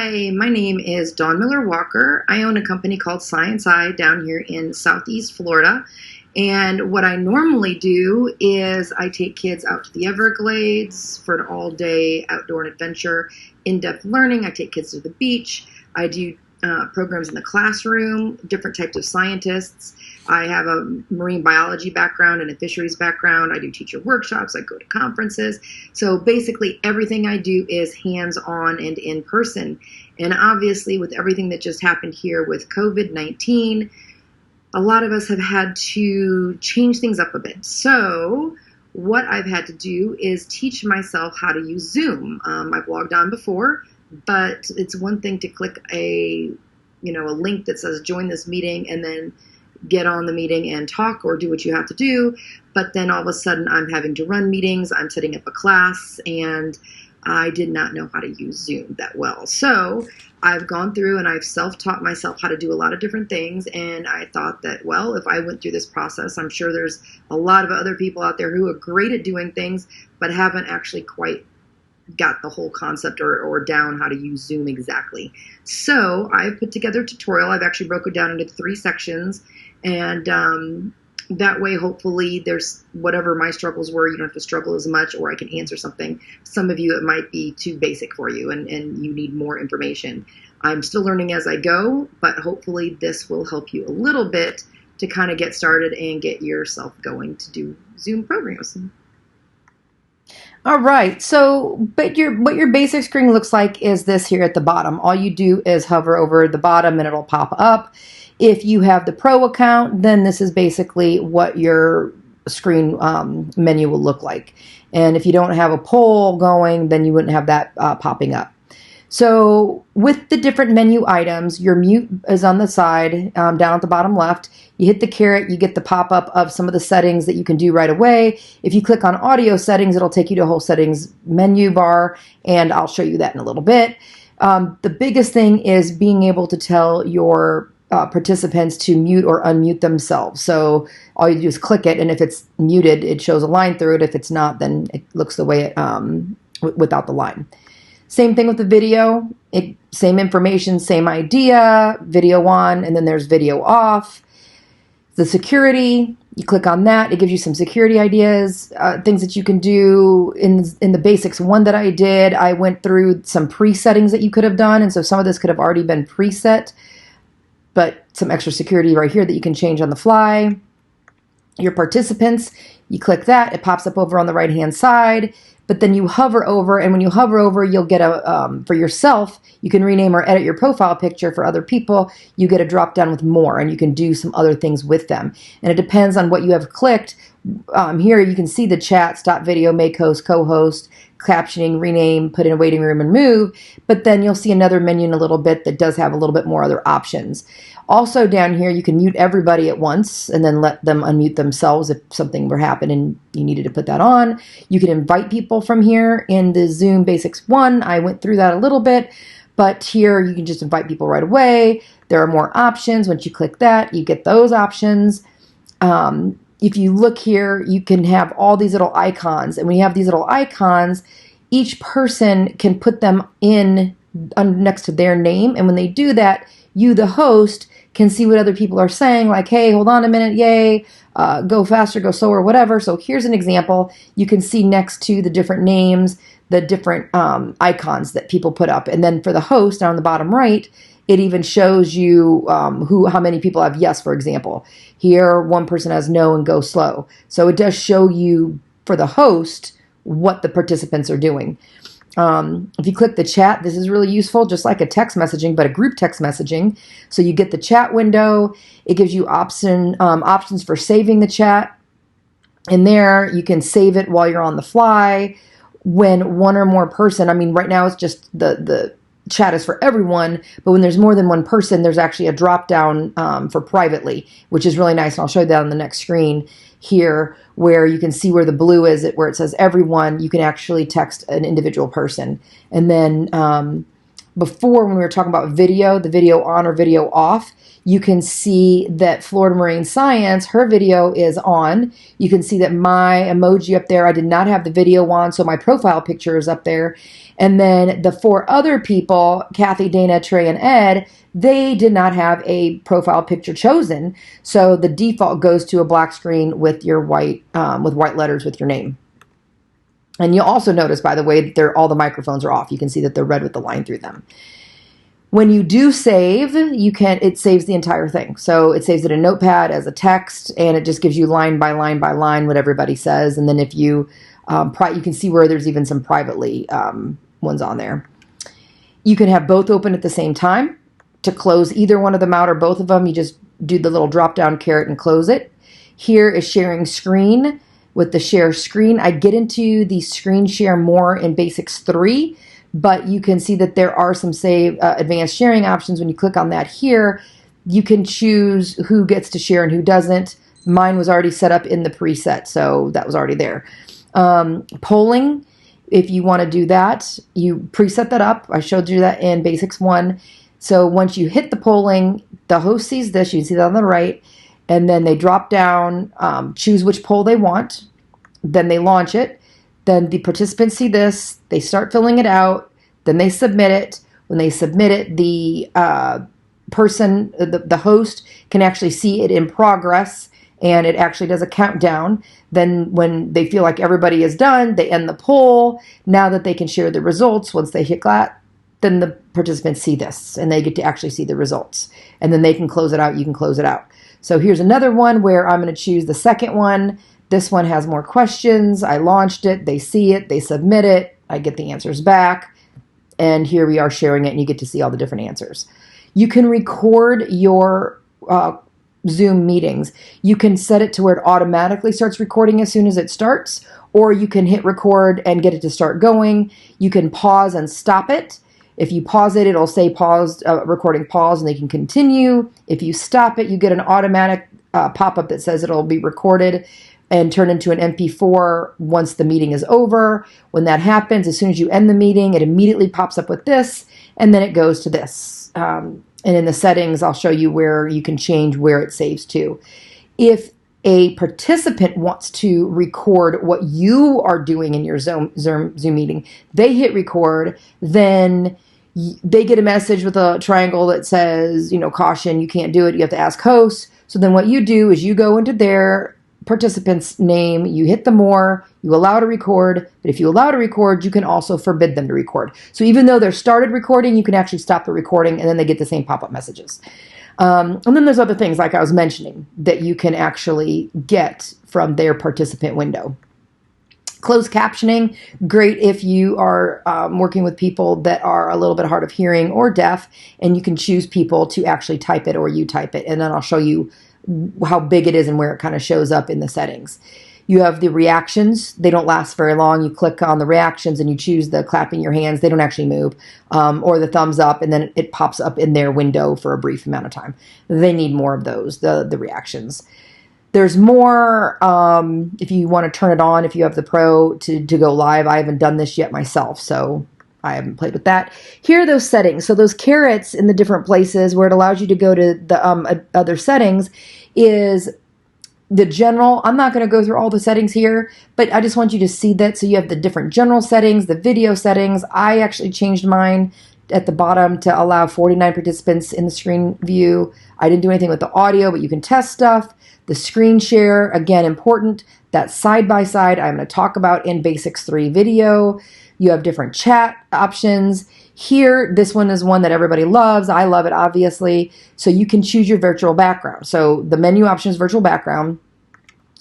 Hi, my name is Dawn Miller Walker. I own a company called Science Eye down here in Southeast Florida. And what I normally do is I take kids out to the Everglades for an all-day outdoor and adventure, in-depth learning. I take kids to the beach. I do programs in the classroom, different types of scientists. I have a marine biology background and a fisheries background. I do teacher workshops. I go to conferences. So basically everything I do is hands-on and in person. And obviously with everything that just happened here with COVID-19, a lot of us have had to change things up a bit. So what I've had to do is teach myself how to use Zoom. I've logged on before, but it's one thing to click a link that says join this meeting and then get on the meeting and talk or do what you have to do. But then all of a sudden I'm having to run meetings, I'm setting up a class, and I did not know how to use Zoom that well. So I've gone through and I've self-taught myself how to do a lot of different things. And I thought that, well, if I went through this process, I'm sure there's a lot of other people out there who are great at doing things, but haven't actually quite got the whole concept or down how to use Zoom exactly. So I put together a tutorial. I've actually broke it down into 3 sections. And that way, hopefully, there's whatever my struggles were, you don't have to struggle as much, or I can answer something. Some of you, it might be too basic for you and you need more information. I'm still learning as I go, but hopefully this will help you a little bit to kind of get started and get yourself going to do Zoom programs. All right, so what your basic screen looks like is this here at the bottom. All you do is hover over the bottom and it'll pop up. If you have the Pro account, then this is basically what your screen menu will look like. And if you don't have a poll going, then you wouldn't have that popping up. So with the different menu items, your mute is on the side, down at the bottom left. You hit the caret, you get the pop-up of some of the settings that you can do right away. If you click on audio settings, it'll take you to a whole settings menu bar, and I'll show you that in a little bit. The biggest thing is being able to tell your participants to mute or unmute themselves. So all you do is click it, and if it's muted, it shows a line through it. If it's not, then it looks the way it without the line. Same thing with the video, same information, same idea, video on, and then there's video off. The security, you click on that, it gives you some security ideas, things that you can do in the basics. One that I did, I went through some pre-settings that you could have done, and so some of this could have already been preset, but some extra security right here that you can change on the fly. Your participants, you click that, it pops up over on the right-hand side. But then you hover over, and when you hover over, you'll get a, for yourself, you can rename or edit your profile picture. For other people, you get a drop down with more, and you can do some other things with them. And it depends on what you have clicked. Here you can see the chat, stop video, make host, co-host, captioning, rename, put in a waiting room, and move. But then you'll see another menu in a little bit that does have a little bit more other options. Also down here, you can mute everybody at once and then let them unmute themselves if something were happening and you needed to put that on. You can invite people from here in the Zoom Basics 1. I went through that a little bit, but here you can just invite people right away. There are more options. Once you click that, you get those options. If you look here, you can have all these little icons. And when you have these little icons, each person can put them in next to their name. And when they do that, you, the host, can see what other people are saying, like, hey, hold on a minute, yay, go faster, go slower, whatever. So here's an example. You can see next to the different names, the different icons that people put up. And then for the host, down on the bottom right, it even shows you how many people have yes, for example. Here, one person has no and go slow. So it does show you, for the host, what the participants are doing. If you click the chat, this is really useful, just like a text messaging, but a group text messaging. So you get the chat window. It gives you options for saving the chat. In there, you can save it while you're on the fly. When one or more person, I mean, right now it's just the chat is for everyone, but when there's more than one person, there's actually a drop down for privately, which is really nice. And I'll show you that on the next screen here, where you can see where the blue is, where it says everyone. You can actually text an individual person. And then before when we were talking about video, the video on or video off, you can see that Florida Marine Science, her video is on. You can see that my emoji up there, I did not have the video on, so my profile picture is up there. And then the 4 other people, Kathy, Dana, Trey, and Ed, they did not have a profile picture chosen. So the default goes to a black screen with your white letters with your name. And you'll also notice, by the way, that all the microphones are off. You can see that they're red with the line through them. When you do save, it saves the entire thing. So it saves it in Notepad as a text, and it just gives you line by line by line what everybody says. And then if you can see where there's even some privately ones on there. You can have both open at the same time. To close either one of them out or both of them, you just do the little drop-down caret and close it. Here is sharing screen. With the share screen, I get into the screen share more in Basics 3, but you can see that there are some advanced sharing options. When you click on that here, you can choose who gets to share and who doesn't. Mine was already set up in the preset, so that was already there. Polling, if you want to do that, you preset that up. I showed you that in Basics 1. So once you hit the polling, the host sees this. You can see that on the right. And then they drop down, choose which poll they want. Then they launch it. Then the participants see this. They start filling it out. Then they submit it. When they submit it, the person, the host, can actually see it in progress. And it actually does a countdown. Then when they feel like everybody is done, they end the poll. Now that they can share the results, once they hit that, then the participants see this. And they get to actually see the results. And then they can close it out. You can close it out. So here's another one where I'm going to choose the second one. This one has more questions. I launched it. They see it. They submit it. I get the answers back. And here we are sharing it, and you get to see all the different answers. You can record your Zoom meetings. You can set it to where it automatically starts recording as soon as it starts, or you can hit record and get it to start going. You can pause and stop it. If you pause it, it'll say paused, recording pause, and they can continue. If you stop it, you get an automatic pop-up that says it'll be recorded and turn into an MP4 once the meeting is over. When that happens, as soon as you end the meeting, it immediately pops up with this, and then it goes to this. And in the settings, I'll show you where you can change where it saves to. If a participant wants to record what you are doing in your Zoom meeting, they hit record, then they get a message with a triangle that says, caution, you can't do it. You have to ask host. So then what you do is you go into their participant's name, you hit the more, you allow to record. But if you allow to record, you can also forbid them to record. So even though they're started recording, you can actually stop the recording, and then they get the same pop-up messages. And then there's other things, like I was mentioning, that you can actually get from their participant window. Closed captioning, great if you are working with people that are a little bit hard of hearing or deaf, and you can choose people to actually type it or you type it. And then I'll show you how big it is and where it kind of shows up in the settings. You have the reactions. They don't last very long. You click on the reactions and you choose the clapping your hands. They don't actually move. Or the thumbs up, and then it pops up in their window for a brief amount of time. They need more of those, the reactions. There's more if you want to turn it on, if you have the Pro to go live. I haven't done this yet myself, so I haven't played with that. Here are those settings. So those carets in the different places where it allows you to go to the other settings is the general. I'm not going to go through all the settings here, but I just want you to see that. So you have the different general settings, the video settings. I actually changed mine at the bottom to allow 49 participants in the screen view. I didn't do anything with the audio, but you can test stuff. The screen share, again, important. That side-by-side I'm going to talk about in Basics 3 video. You have different chat options. Here, this one is one that everybody loves. I love it, obviously. So you can choose your virtual background. So the menu option is virtual background.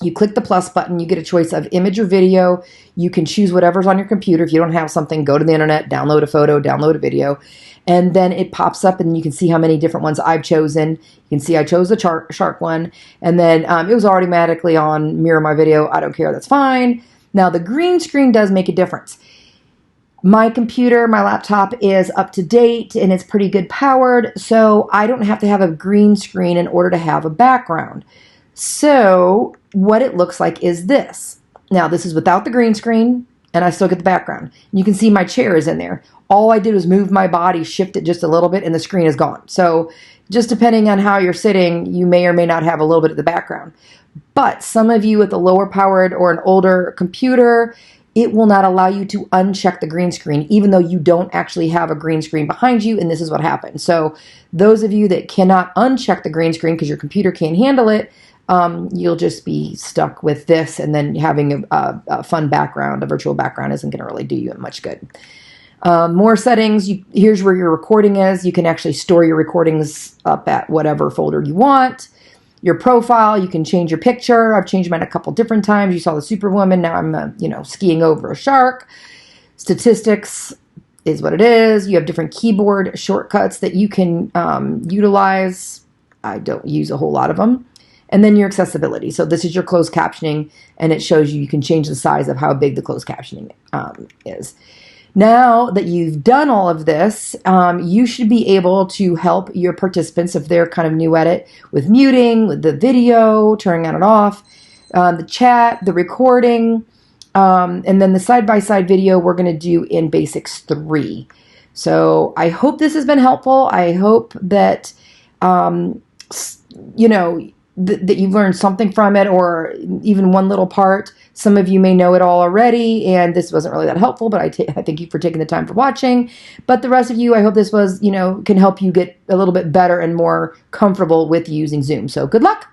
You click the plus button, you get a choice of image or video. You can choose whatever's on your computer. If you don't have something, go to the internet, download a photo, download a video, and then it pops up and you can see how many different ones I've chosen. You can see I chose the shark one, and then it was automatically on Mirror My Video. I don't care, that's fine. Now the green screen does make a difference. My computer, my laptop is up to date and it's pretty good powered, so I don't have to have a green screen in order to have a background. So what it looks like is this. Now this is without the green screen. and I still get the background. You can see my chair is in there. All I did was move my body, shift it just a little bit, and the screen is gone. So just depending on how you're sitting, you may or may not have a little bit of the background. But some of you with a lower powered or an older computer, it will not allow you to uncheck the green screen, even though you don't actually have a green screen behind you, and this is what happens. So those of you that cannot uncheck the green screen because your computer can't handle it, you'll just be stuck with this, and then having a fun background, a virtual background, isn't going to really do you much good. More settings. Here's where your recording is. You can actually store your recordings up at whatever folder you want. Your profile, you can change your picture. I've changed mine a couple different times. You saw the Superwoman. Now I'm, skiing over a shark. Statistics is what it is. You have different keyboard shortcuts that you can utilize. I don't use a whole lot of them. And then your accessibility. So this is your closed captioning, and it shows you can change the size of how big the closed captioning is. Now that you've done all of this, you should be able to help your participants if they're kind of new at it with muting, with the video, turning on and off, the chat, the recording, and then the side-by-side video we're going to do in Basics 3. So I hope this has been helpful. I hope that, that you've learned something from it, or even one little part. Some of you may know it all already, and this wasn't really that helpful, but I thank you for taking the time for watching. But the rest of you, I hope this was, can help you get a little bit better and more comfortable with using Zoom. So good luck.